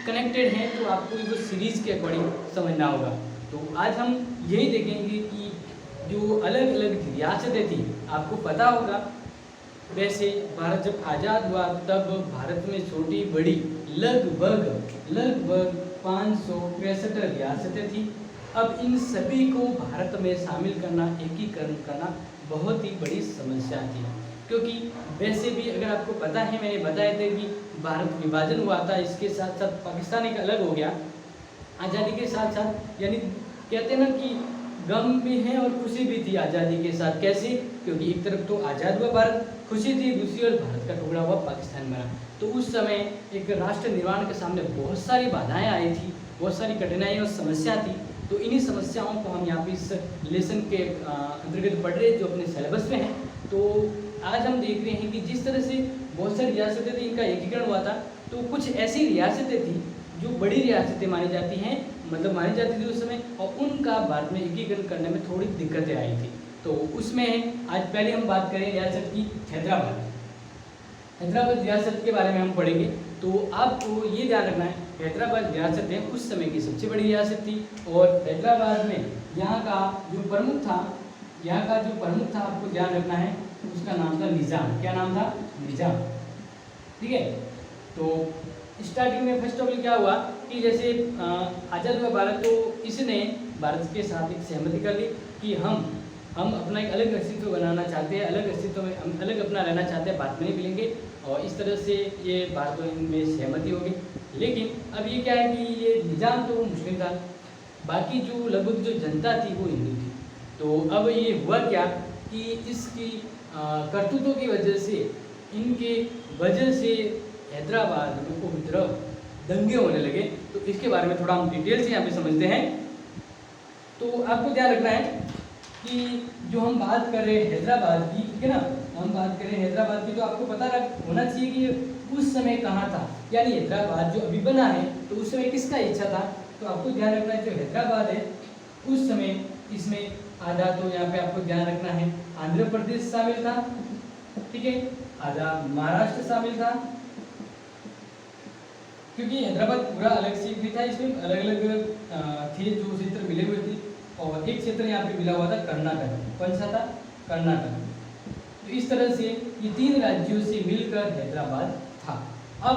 Connected हैं तो आपको वो सीरीज़ के अकॉर्डिंग समझना होगा। तो आज हम यही देखेंगे कि जो अलग अलग रियासतें थी, आपको पता होगा वैसे भारत जब आज़ाद हुआ तब भारत में छोटी बड़ी लगभग 563 रियासतें थी। अब इन सभी को भारत में शामिल करना, एकीकरण करना बहुत ही बड़ी समस्या थी, क्योंकि वैसे भी अगर आपको पता है, मैंने बताया था कि भारत विभाजन हुआ था, इसके साथ साथ पाकिस्तान एक अलग हो गया आज़ादी के साथ साथ। यानी कहते हैं ना कि गम भी है और खुशी भी थी आज़ादी के साथ। कैसे? क्योंकि एक तरफ तो आज़ाद हुआ भारत, खुशी थी, दूसरी ओर भारत का टुकड़ा हुआ पाकिस्तान बना। तो उस समय एक राष्ट्र निर्माण के सामने बहुत सारी बाधाएं आई थी, बहुत सारी कठिनाई और समस्या थी। तो इन्हीं समस्याओं को हम यहाँ पे इस लेसन के अंतर्गत पढ़ रहे हैं जो अपने सिलेबस में है। तो आज हम देख रहे हैं कि जिस तरह से बहुत सारी रियासतें थी, इनका एकीकरण हुआ था, तो कुछ ऐसी रियासतें थी जो बड़ी रियासतें मानी जाती हैं, मतलब मानी जाती थी उस समय, और उनका बाद में एकीकरण करने में थोड़ी दिक्कतें आई थी। तो उसमें आज पहले हम बात करें रियासत की हैदराबाद रियासत के बारे में हम पढ़ेंगे। तो आपको ये ध्यान रखना है, हैदराबाद रियासत है उस समय की सबसे बड़ी रियासत थी। और हैदराबाद में यहाँ का जो प्रमुख था आपको ध्यान रखना है, उसका नाम था निज़ाम। क्या नाम था? निज़ाम। ठीक है। तो स्टार्टिंग में फर्स्ट ऑफ ऑल क्या हुआ कि जैसे आज़ाद हुआ भारत, तो इसने भारत के साथ एक सहमति कर ली कि हम अपना एक अलग अस्तित्व बनाना चाहते हैं, अलग अस्तित्व में हम अलग अपना रहना चाहते हैं, भारत में नहीं मिलेंगे। और इस तरह से ये भारत में सहमति होगी। लेकिन अब ये क्या है कि ये निज़ाम तो मुस्लिम था, बाकी जो लगभग जो जनता थी वो हिंदू थी। तो अब ये हुआ क्या कि इसकी करतूतों की वजह से, इनके वजह से हैदराबाद में उपद्रव, दंगे होने लगे। तो इसके बारे में थोड़ा हम डिटेल से यहाँ पे समझते हैं। तो आपको ध्यान रखना है कि जो हम बात कर रहे हैं हैदराबाद की, ठीक है ना, हम बात करें हैदराबाद की, तो आपको पता होना चाहिए कि उस समय कहाँ था। यानी हैदराबाद जो अभी बना है तो उस समय किसका इच्छा था। तो आपको ध्यान रखना है जो हैदराबाद है उस समय इसमें आधा, तो यहाँ पे आपको ध्यान रखना है आंध्र प्रदेश शामिल था, ठीक है, आधा महाराष्ट्र शामिल था, क्योंकि हैदराबाद पूरा अलग सीट भी था, इसमें अलग अलग थे जो क्षेत्र मिले हुए थे। और एक क्षेत्र यहाँ पे मिला हुआ था कर्नाटक। कौन सा था? कर्नाटक। तो इस तरह से ये 3 राज्यों से मिलकर हैदराबाद था। अब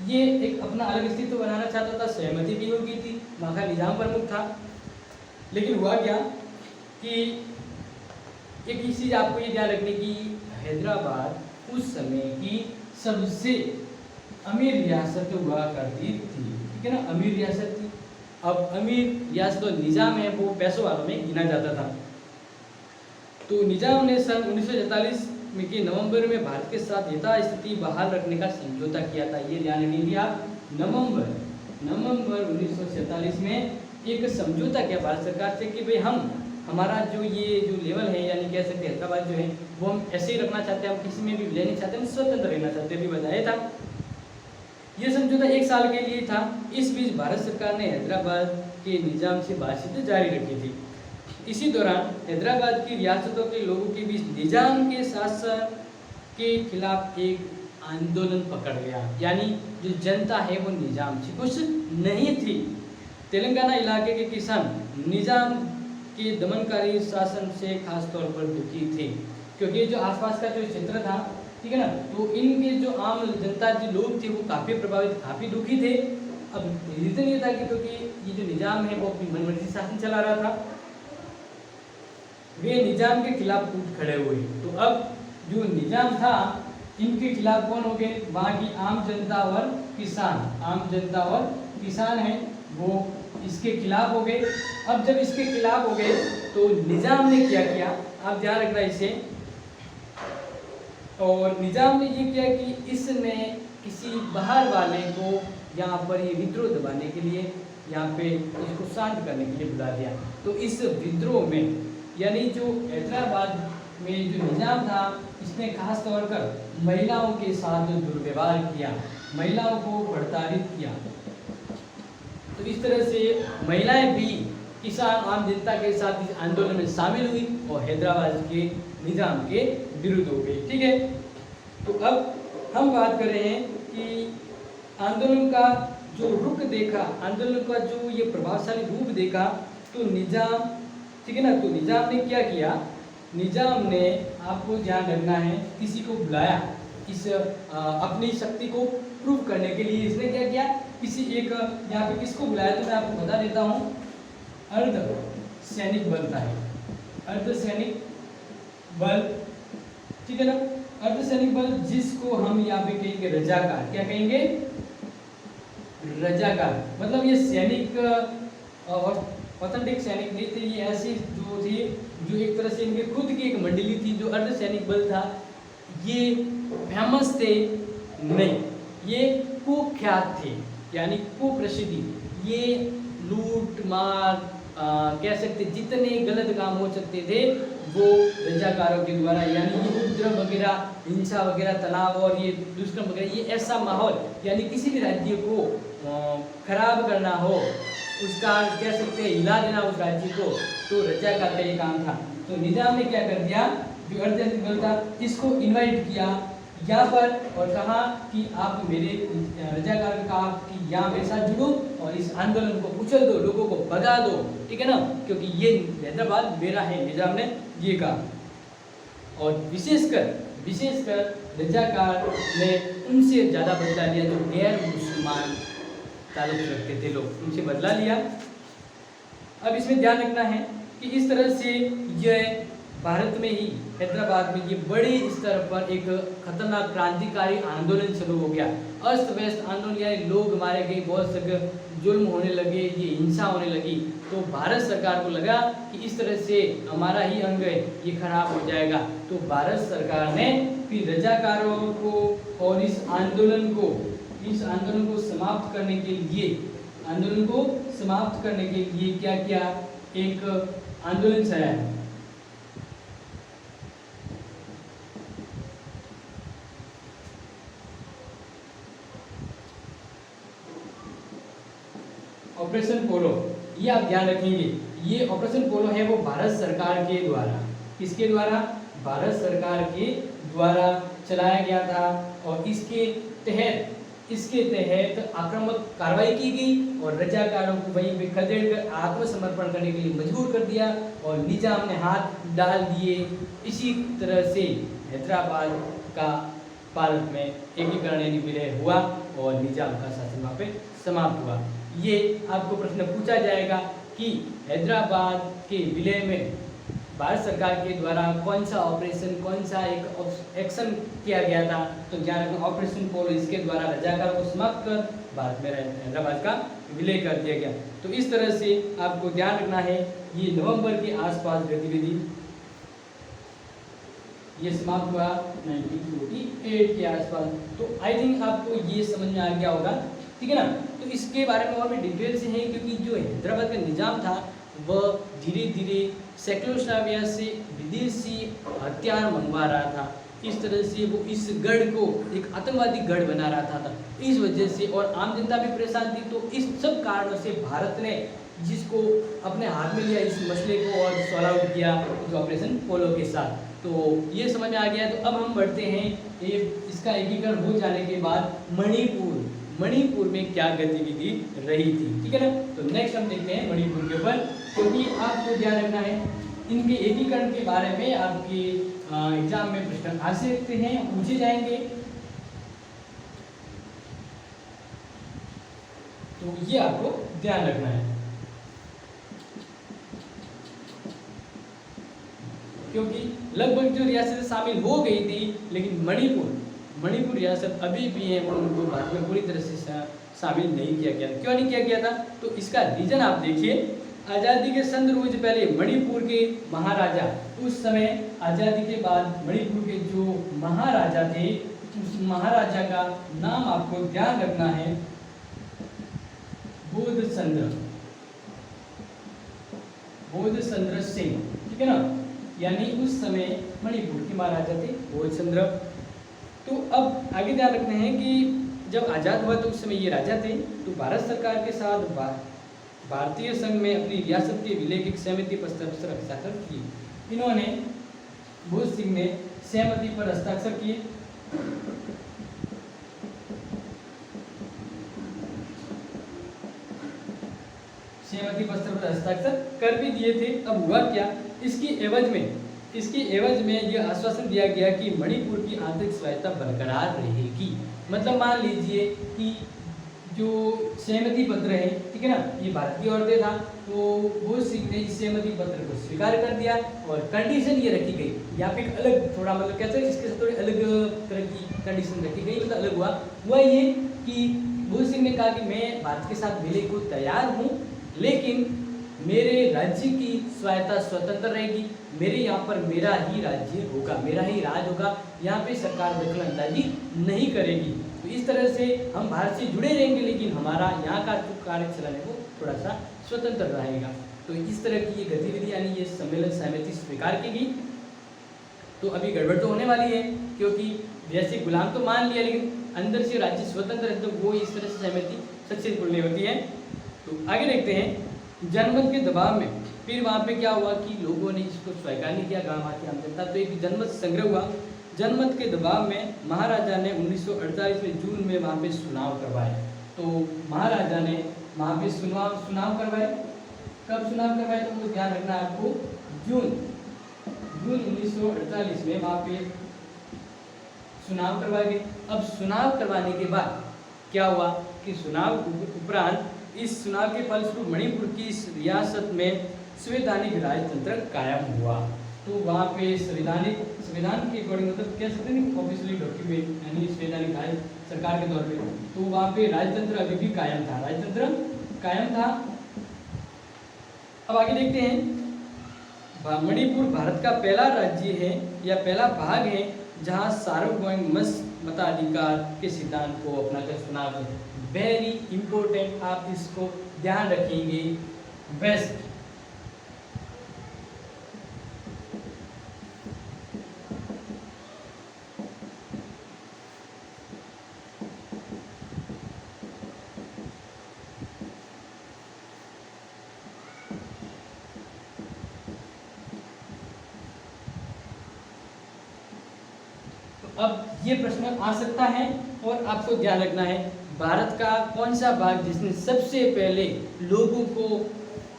ये एक अपना अलग अस्तित्व बनाना चाहता था, सहमति भी हो गई थी, वहाँ का निज़ाम प्रमुख था। लेकिन हुआ क्या कि एक चीज़ आपको ये ध्यान रखने की, हैदराबाद उस समय की सबसे अमीर रियासत हुआ करती थी, ठीक है ना, अमीर रियासत थी। अब अमीर रियासत और निज़ाम है वो पैसों वालों में गिना जाता था। तो निज़ाम ने सन 1947 के नवंबर में भारत के साथ यथास्थिति बहाल रखने का समझौता किया था। ये ध्यान रखेंगे आप, नवंबर 1947 में एक समझौता किया भारत सरकार से कि भाई हमारा जो ये जो लेवल है, यानी कह सकते हैं हैदराबाद जो है वो हम ऐसे ही रखना चाहते हैं, हम किसी में भी विलय नहीं चाहते, हम स्वतंत्र रहना चाहते हैं। अभी बताया था ये समझौता 1 साल के लिए था। इस बीच भारत सरकार ने हैदराबाद के निज़ाम से बातचीत जारी रखी थी। इसी दौरान हैदराबाद की रियासतों के लोगों के बीच निज़ाम के शासन के खिलाफ एक आंदोलन पकड़ गया। यानी जो जनता है वो निज़ाम से खुश नहीं थी। तेलंगाना इलाके के किसान निज़ाम के दमनकारी शासन से खास तौर पर दुखी थे, क्योंकि जो आसपास का जो क्षेत्र था, ठीक है ना, तो इनके जो आम जनता जो लोग थे वो काफ़ी प्रभावित, काफ़ी दुखी थे। अब रीज़न ये था कि क्योंकि ये जो निज़ाम है वो अपनी मनमर्जी शासन चला रहा था, वे निज़ाम के खिलाफ टूट खड़े हुए। तो अब जो निज़ाम था इनके खिलाफ कौन हो गए? वहाँ की आम जनता और किसान हैं वो इसके खिलाफ हो गए। अब जब इसके खिलाफ हो गए तो निज़ाम ने क्या किया, आप ध्यान रखना इसे, और निज़ाम ने ये किया कि इसने किसी बाहर वाले को यहाँ पर ये विद्रोह दबाने के लिए, यहाँ पे इसको शांत करने के लिए बुला दिया। तो इस विद्रोह में, यानी जो हैदराबाद में जो निज़ाम था, इसने खास तौर पर महिलाओं के साथ दुर्व्यवहार किया, महिलाओं को प्रताड़ित किया। तो इस तरह से महिलाएं भी किसान आम जनता के साथ इस आंदोलन में शामिल हुई और हैदराबाद के निज़ाम के विरुद्ध हो गई। ठीक है, तो अब हम बात कर रहे हैं कि आंदोलन का जो रुख देखा, आंदोलन का जो ये प्रभावशाली रूप देखा, तो निजाम, ठीक है ना, तो निजाम ने क्या किया, निजाम ने, आपको ध्यान रखना है, किसी को बुलाया इस अपनी शक्ति को प्रूव करने के लिए। इसने क्या किया, किसी एक, यहाँ पे किसको बुलाया, तो मैं आपको बता देता हूँ, अर्ध सैनिक बल था, अर्ध सैनिक बल, ठीक है ना, अर्ध सैनिक बल, जिसको हम यहाँ पे कहेंगे रजाकार। क्या कहेंगे, रजाकार। मतलब ये सैनिक ऑथेंटिक सैनिक नहीं थे, ये ऐसे जो थे जो एक तरह से इनके खुद की एक मंडली थी। जो अर्ध सैनिक बल था, ये फेमस थे नहीं, ये कुख्यात थे, यानी कुप्रसिद्धि। ये लूट मार, कह सकते जितने गलत काम हो सकते थे वो रजाकारों के द्वारा, यानी ये उपद्रव वगैरह, हिंसा वगैरह, तनाव और ये दुष्कर्म वगैरह, ये ऐसा माहौल, यानी किसी भी राज्य को खराब करना हो, उसका कह सकते हैं हिला देना उस राज्य को, तो रजाकार का ये काम था। तो निजाम ने क्या कर दिया, जो अर्धसैनिक बल था इसको इनवाइट किया यहाँ पर और कहा कि आप मेरे रजाकार का कहा कि यहाँ मेरे साथ जुड़ो और इस आंदोलन को कुचल दो, लोगों को भगा दो, ठीक है ना, क्योंकि ये हैदराबाद मेरा है, निजाम ने ये कहा। और विशेषकर रजाकार ने उनसे ज़्यादा बदला लिया जो गैर मुसलमान ताल्लुक रखते थे लोग, उनसे बदला लिया। अब इसमें ध्यान रखना है कि इस तरह से यह भारत में ही, हैदराबाद में, ये बड़े स्तर पर एक खतरनाक क्रांतिकारी आंदोलन शुरू हो गया। अस्त व्यस्त आंदोलन, यानी लोग मारे गए, बहुत से जुल्म होने लगे, ये हिंसा होने लगी। तो भारत सरकार को लगा कि इस तरह से हमारा ही अंग है ये खराब हो जाएगा। तो भारत सरकार ने फिर रजाकारों को और इस आंदोलन को समाप्त करने के लिए क्या किया, एक आंदोलन चलाया। ऑपरेशन पोलो, ये आप ध्यान रखेंगे, ये ऑपरेशन पोलो है वो भारत सरकार के द्वारा, किसके द्वारा, भारत सरकार के द्वारा चलाया गया था। और इसके तहत आक्रामक कार्रवाई की गई और रजाकारों को वहीं पे खदेड़कर आत्मसमर्पण करने के लिए मजबूर कर दिया और निजाम ने हाथ डाल दिए। इसी तरह से हैदराबाद का भारत में एकीकरण यानी विलय हुआ और निजाम का शासन वहाँ पे समाप्त हुआ। ये आपको प्रश्न पूछा जाएगा कि हैदराबाद के विलय में भारत सरकार के द्वारा कौन सा ऑपरेशन, कौन सा एक एक्शन किया गया था, तो ध्यान रखना ऑपरेशन पोलो, इसके द्वारा रजाकार को समाप्त कर भारत में हैदराबाद का विलय कर दिया गया। तो इस तरह से आपको ध्यान रखना है, ये नवंबर के आसपास गतिविधि ये समाप्त हुआ 1948 के आसपास। तो आई थिंक आपको ये समझ में आ गया होगा, ठीक है ना। तो इसके बारे में और भी डिटेल से है, क्योंकि जो हैदराबाद का निजाम था वह धीरे धीरे सेक्युलर से विदेशी हथियार मंगवा रहा था। इस तरह से वो इस गढ़ को एक आतंकवादी गढ़ बना रहा था। इस वजह से, और आम जनता भी परेशान थी, तो इस सब कारणों से भारत ने जिसको अपने हाथ में लिया इस मसले को और सॉल्व आउट किया जो ऑपरेशन पोलो के साथ। तो ये समझ में आ गया। तो अब हम बढ़ते हैं इसका एकीकरण हो जाने के बाद मणिपुर में क्या गतिविधि रही थी, ठीक है ना। तो नेक्स्ट हम देखते हैं मणिपुर के ऊपर, क्योंकि आपको ध्यान रखना है इनके एकीकरण के बारे में आपके एग्जाम में प्रश्न आ सकते हैं, पूछे जाएंगे। तो ये आपको ध्यान रखना है, क्योंकि लगभग जो रियासतें शामिल हो गई थी, लेकिन मणिपुर रियासत अभी भी है, उनको भारत में पूरी तरह से शामिल नहीं किया गया। क्यों नहीं किया गया था, तो इसका रीजन आप देखिए। आज़ादी के संद रोज पहले मणिपुर के महाराजा, उस समय आज़ादी के बाद मणिपुर के जो महाराजा थे, उस महाराजा का नाम आपको ध्यान रखना है, बोधचंद्र सिंह, ठीक है ना। यानी उस समय मणिपुर के महाराजा थे बोधचंद्र। तो अब आगे ध्यान रखते हैं कि जब आज़ाद हुआ तो उस समय ये राजा थे। तो भारत सरकार के साथ भारतीय संघ में अपनी रियासत के विलय की सहमति पर हस्ताक्षर किए। इन्होंने, बोध सिंह ने सहमति पर हस्ताक्षर किए। सहमति पत्र पर हस्ताक्षर कर भी दिए थे। अब हुआ क्या, इसकी एवज में यह आश्वासन दिया गया कि मणिपुर की आंतरिक स्वायत्तता बरकरार रहेगी। मतलब मान लीजिए कि जो सहमति पत्र है, ठीक है ना, ये भारत की ओर से था, तो वो सिंह ने इस सहमति पत्र को स्वीकार कर दिया और कंडीशन ये रखी गई, यहाँ पे एक अलग थोड़ा मतलब कहते हैं इसके साथ थोड़ी अलग तरह की कंडीशन रखी गई, मतलब अलग हुआ ये कि भूल सिंह ने कहा कि मैं भारत के साथ विलय को तैयार हूँ, लेकिन मेरे राज्य की स्वायत्तता स्वतंत्र रहेगी, मेरे यहाँ पर मेरा ही राज्य होगा, मेरा ही राज होगा, यहाँ पे सरकार दखल अंदाजी नहीं करेगी। तो इस तरह से हम भारत से जुड़े रहेंगे, लेकिन हमारा यहाँ का जो कार्य चलन है वो थोड़ा सा स्वतंत्र रहेगा। तो इस तरह की ये गतिविधि यानी ये सम्मेलन सहमति स्वीकार की गई। तो अभी गड़बड़ तो होने वाली है, क्योंकि वैसे गुलाम तो मान लिया, लेकिन अंदर से राज्य स्वतंत्र है, तो वो इस तरह से सहमति सक्सेसफुल नहीं होती है। तो आगे देखते हैं, जनमत के दबाव में फिर वहाँ पे क्या हुआ कि लोगों ने इसको स्वीकार नहीं किया, गाँव की आम जनता, तो एक जनमत संग्रह हुआ। जनमत के दबाव में महाराजा ने 1948 में जून में वहाँ पे चुनाव करवाए। तो महाराजा ने वहाँ पे चुनाव करवाए। कब चुनाव करवाए, तो वो ध्यान रखना है आपको, जून 1948 में वहाँ पे चुनाव करवाए गए। अब चुनाव करवाने के बाद क्या हुआ कि चुनाव उपरांत इस चुनाव के फलस्वरूप मणिपुर की इस रियासत में संवैधानिक राजतंत्र कायम हुआ। तो वहाँ पे संविधान के अकॉर्डिंग मतलब कह सकते हैं ऑफिशियली डॉक्यूमेंट यानी संवैधानिक राज सरकार के तौर पे, तो वहाँ पे राजतंत्र अभी भी कायम था, राजतंत्र कायम था। अब आगे देखते हैं, मणिपुर भारत का पहला राज्य है या पहला भाग है जहाँ सार्वभौमिक मताधिकार के सिद्धांत को अपनाकर चुनाव है। वेरी इंपॉर्टेंट, आप इसको ध्यान रखेंगे। बेस्ट अब ये प्रश्न आ सकता है और आपको ध्यान रखना है, भारत का कौन सा भाग जिसने सबसे पहले लोगों को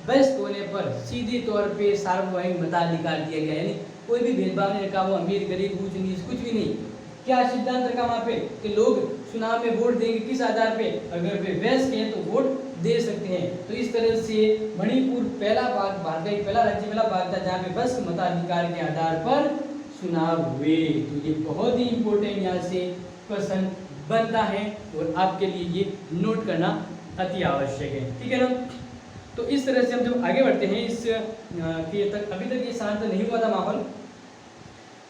वयस्क होने पर सीधे तौर पे सार्वभौमिक मताधिकार दिया गया, यानी कोई भी भेदभाव नहीं रखा, वो अमीर गरीब ऊंच नीच कुछ भी नहीं। क्या सिद्धांत रखा वहाँ पे कि लोग चुनाव में वोट देंगे किस आधार पे, अगर वे वयस्क हैं तो वोट दे सकते हैं। तो इस तरह से मणिपुर पहला भाग, भारत का पहला राज्य पहला भाग था जहाँ पे वयस्क मताधिकार के आधार पर चुनाव हुए। तो ये बहुत ही इंपॉर्टेंट यहाँ से क्वेश्चन बनता है और आपके लिए ये नोट करना अति आवश्यक है, ठीक है ना। तो इस तरह से हम जब आगे बढ़ते हैं इस के तक, अभी तक ये शांत नहीं हुआ था माहौल।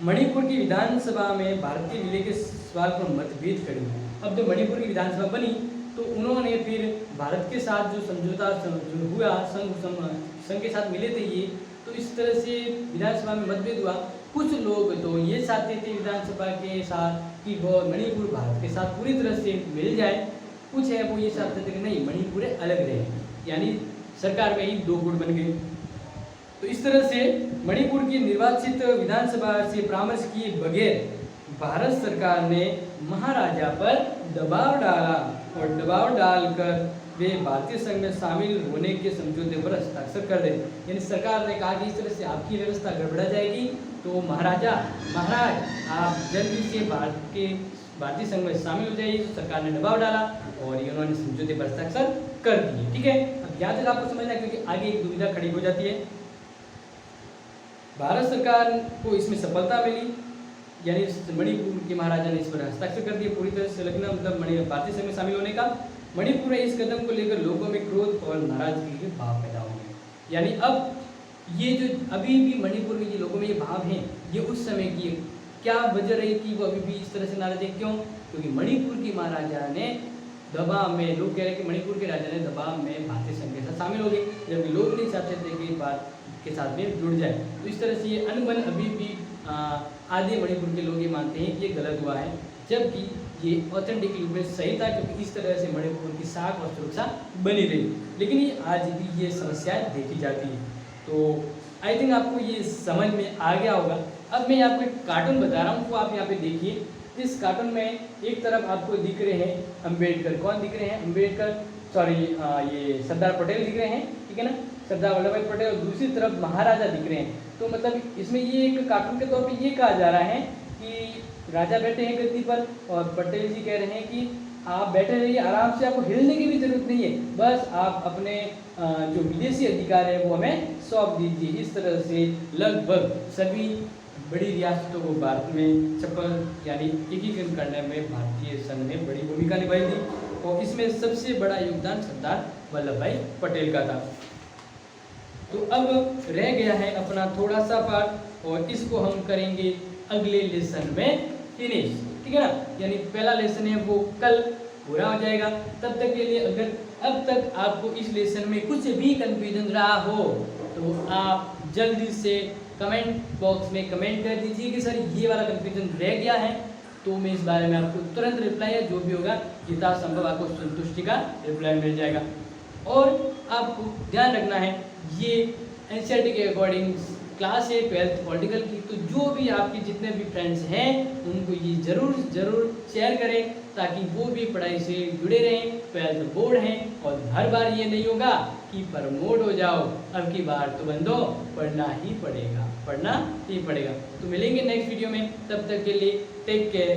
मणिपुर की विधानसभा में भारतीय विलय के सवाल पर मतभेद खड़ी हुई। अब जब मणिपुर की विधानसभा बनी तो उन्होंने फिर भारत के साथ जो समझौता जो हुआ, संघ के साथ मिले थे ये, तो इस तरह से विधानसभा में मतभेद हुआ। कुछ लोग तो ये चाहते थे विधानसभा के साथ कि वो मणिपुर भारत के साथ पूरी तरह से मिल जाए, कुछ है वो ये चाहते थे कि नहीं मणिपुर अलग रहे, यानी सरकार में ही दो गुट बन गए। तो इस तरह से मणिपुर की निर्वाचित विधानसभा से परामर्श किए बगैर भारत सरकार ने महाराजा पर दबाव डाला और दबाव डालकर वे भारतीय संघ में शामिल होने के समझौते पर हस्ताक्षर कर दे। यानी सरकार ने कहा कि इस तरह से आपकी व्यवस्था गड़बड़ा जाएगी, तो महाराज आप जल्दी से भारतीय संघ में शामिल हो जाइए। तो सरकार ने दबाव डाला और इन्होंने समझौते पर हस्ताक्षर कर दिए, ठीक है। अब यहाँ तक आपको समझना है, क्योंकि आगे एक दुविधा खड़ी हो जाती है। भारत सरकार को इसमें सफलता मिली, यानी मणिपुर के महाराजा ने इस पर हस्ताक्षर कर दिए पूरी तरह से संलग्न, मतलब भारतीय संघ में शामिल होने का। मणिपुर में इस कदम को लेकर लोगों में क्रोध और नाराजगी के भाव पैदा होंगे। यानी अब ये जो अभी भी मणिपुर में ये लोगों में ये भाव हैं, ये उस समय की क्या वजह रही कि वो अभी भी इस तरह से नाराज है, क्यों? क्योंकि मणिपुर की महाराजा ने दबाव में, लोग कह रहे हैं कि मणिपुर के राजा ने दबाव में भारतीय संघ के साथ शामिल हो गए, जबकि लोग नहीं चाहते थे कि भारत के साथ में जुड़ जाए। तो इस तरह से ये अनबन अभी भी आधे मणिपुर के लोग ये मानते हैं कि ये गलत हुआ है, जबकि ये ऑथेंटिक रूप में सही था, क्योंकि इस तरह से मणिपुर की साख और सुरक्षा बनी रही। लेकिन ये आज भी ये समस्याएं देखी जाती है। तो आई थिंक आपको ये समझ में आ गया होगा। अब मैं आपको एक कार्टून बता रहा हूँ, वो आप यहाँ पे देखिए। इस कार्टून में एक तरफ आपको दिख रहे हैं अम्बेडकर, कौन दिख रहे हैं? अम्बेडकर, सॉरी ये सरदार पटेल दिख रहे हैं, ठीक है ना, सरदार वल्लभ भाई पटेल, और दूसरी तरफ महाराजा दिख रहे हैं। तो मतलब इसमें ये एक कार्टून के तौर पे ये कहा जा रहा है कि राजा बैठे हैं गद्दी पर और पटेल जी कह रहे हैं कि आप बैठे रहिए आराम से, आपको हिलने की भी जरूरत नहीं है, बस आप अपने जो विदेशी अधिकार है वो हमें सौंप दीजिए। इस तरह से लगभग सभी बड़ी रियासतों को भारत में चप्पल यानी एकीकरण करने में भारतीय संघ ने बड़ी भूमिका निभाई थी, और इसमें सबसे बड़ा योगदान सरदार वल्लभ भाई पटेल का था। तो अब रह गया है अपना थोड़ा सा पार्ट, और इसको हम करेंगे अगले लेसन में फिनिश, ठीक है ना। यानी पहला लेसन है वो कल पूरा हो जाएगा। तब तक के लिए अगर अब तक आपको इस लेसन में कुछ भी कंफ्यूजन रहा हो तो आप जल्दी से कमेंट बॉक्स में कमेंट कर दीजिए कि सर ये वाला कंफ्यूजन रह गया है, तो मैं इस बारे में आपको तुरंत रिप्लाई या जो भी होगा यथासंभव आपको संतुष्टि का रिप्लाई मिल जाएगा। और आपको ध्यान रखना है ये एनसीईआरटी के अकॉर्डिंग क्लास है 12th पॉलिटिकल की, तो जो भी आपके जितने भी फ्रेंड्स हैं उनको ये ज़रूर शेयर करें ताकि वो भी पढ़ाई से जुड़े रहें। 12th बोर्ड हैं और हर बार ये नहीं होगा कि प्रमोट हो जाओ, अब की बार तो बंदो पढ़ना ही पड़ेगा। तो मिलेंगे नेक्स्ट वीडियो में, तब तक के लिए टेक केयर।